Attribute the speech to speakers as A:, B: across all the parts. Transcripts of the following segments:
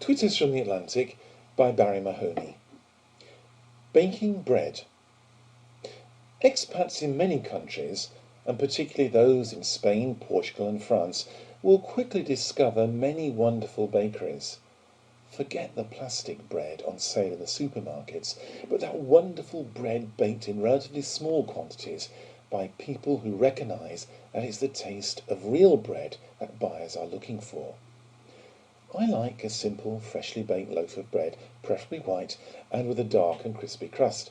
A: Twitters from the Atlantic by Barry Mahoney. Baking bread. Expats in many countries, and particularly those in Spain, Portugal and France, will quickly discover many wonderful bakeries. Forget the plastic bread on sale in the supermarkets, but that wonderful bread baked in relatively small quantities by people who recognise that it's the taste of real bread that buyers are looking for. I like a simple, freshly baked loaf of bread, preferably white, and with a dark and crispy crust.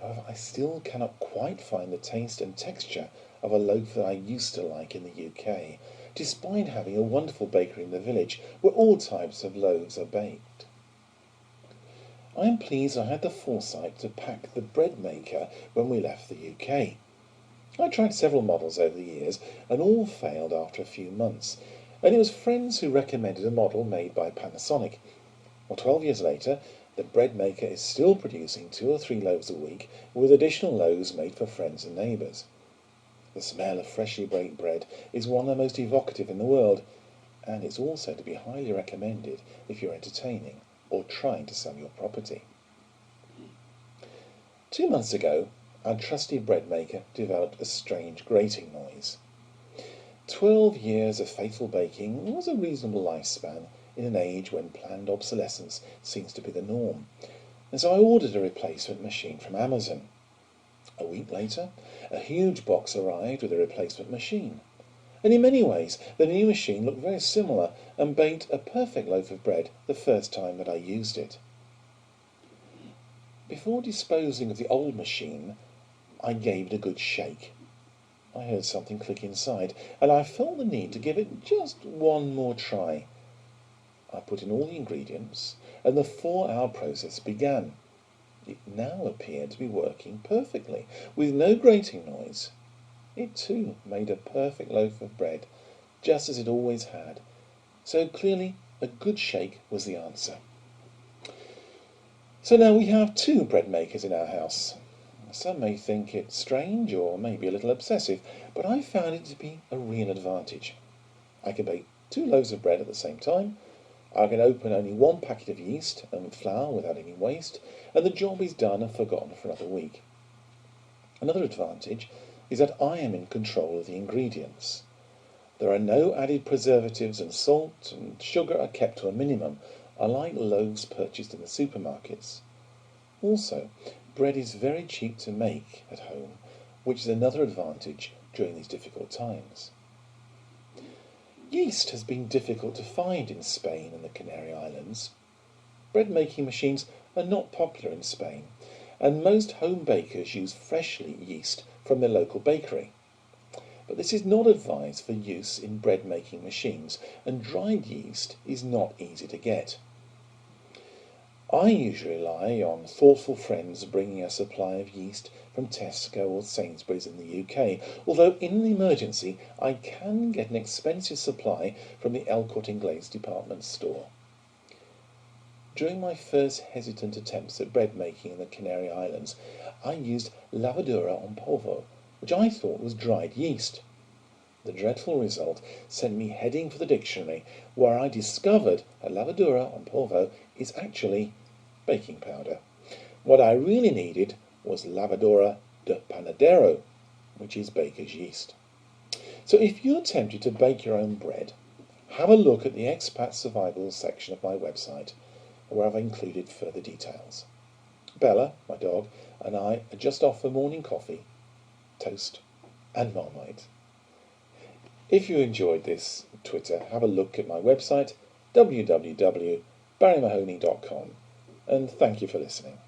A: However, I still cannot quite find the taste and texture of a loaf that I used to like in the UK, despite having a wonderful bakery in the village where all types of loaves are baked. I am pleased I had the foresight to pack the bread maker when we left the UK. I tried several models over the years, and all failed after a few months, and it was friends who recommended a model made by Panasonic. Well, 12 years later, the bread maker is still producing 2 or 3 loaves a week, with additional loaves made for friends and neighbours. The smell of freshly baked bread is one of the most evocative in the world, and it's also to be highly recommended if you're entertaining or trying to sell your property. 2 months ago, our trusty bread maker developed a strange grating noise. 12 years of faithful baking was a reasonable lifespan in an age when planned obsolescence seems to be the norm, and so I ordered a replacement machine from Amazon. A week later, a huge box arrived with a replacement machine, and in many ways the new machine looked very similar and baked a perfect loaf of bread the first time that I used it. Before disposing of the old machine, I gave it a good shake. I heard something click inside, and I felt the need to give it just one more try. I put in all the ingredients, and the 4-hour process began. It now appeared to be working perfectly, with no grating noise. It too made a perfect loaf of bread, just as it always had. So clearly, a good shake was the answer. So now we have 2 bread makers in our house. Some may think it strange or maybe a little obsessive, but I found it to be a real advantage. I can bake 2 loaves of bread at the same time. I can open only 1 packet of yeast and flour without any waste, and the job is done and forgotten for another week. Another advantage is that I am in control of the ingredients. There are no added preservatives, and salt and sugar are kept to a minimum, unlike loaves purchased in the supermarkets. Also, bread is very cheap to make at home, which is another advantage during these difficult times. Yeast has been difficult to find in Spain and the Canary Islands. Bread making machines are not popular in Spain, and most home bakers use freshly yeast from their local bakery. But this is not advised for use in bread making machines, and dried yeast is not easy to get. I usually rely on thoughtful friends bringing a supply of yeast from Tesco or Sainsbury's in the UK, although in an emergency I can get an expensive supply from the El Corte Inglés department store. During my first hesitant attempts at bread making in the Canary Islands, I used levadura en polvo, which I thought was dried yeast. The dreadful result sent me heading for the dictionary, where I discovered that levadura en polvo is actually baking powder. What I really needed was levadura de panadero, which is baker's yeast. So if you're tempted to bake your own bread, have a look at the expat survival section of my website, where I've included further details. Bella, my dog, and I are just off for morning coffee, toast and Marmite. If you enjoyed this Twitter, have a look at my website, www.barrymahoney.com, and thank you for listening.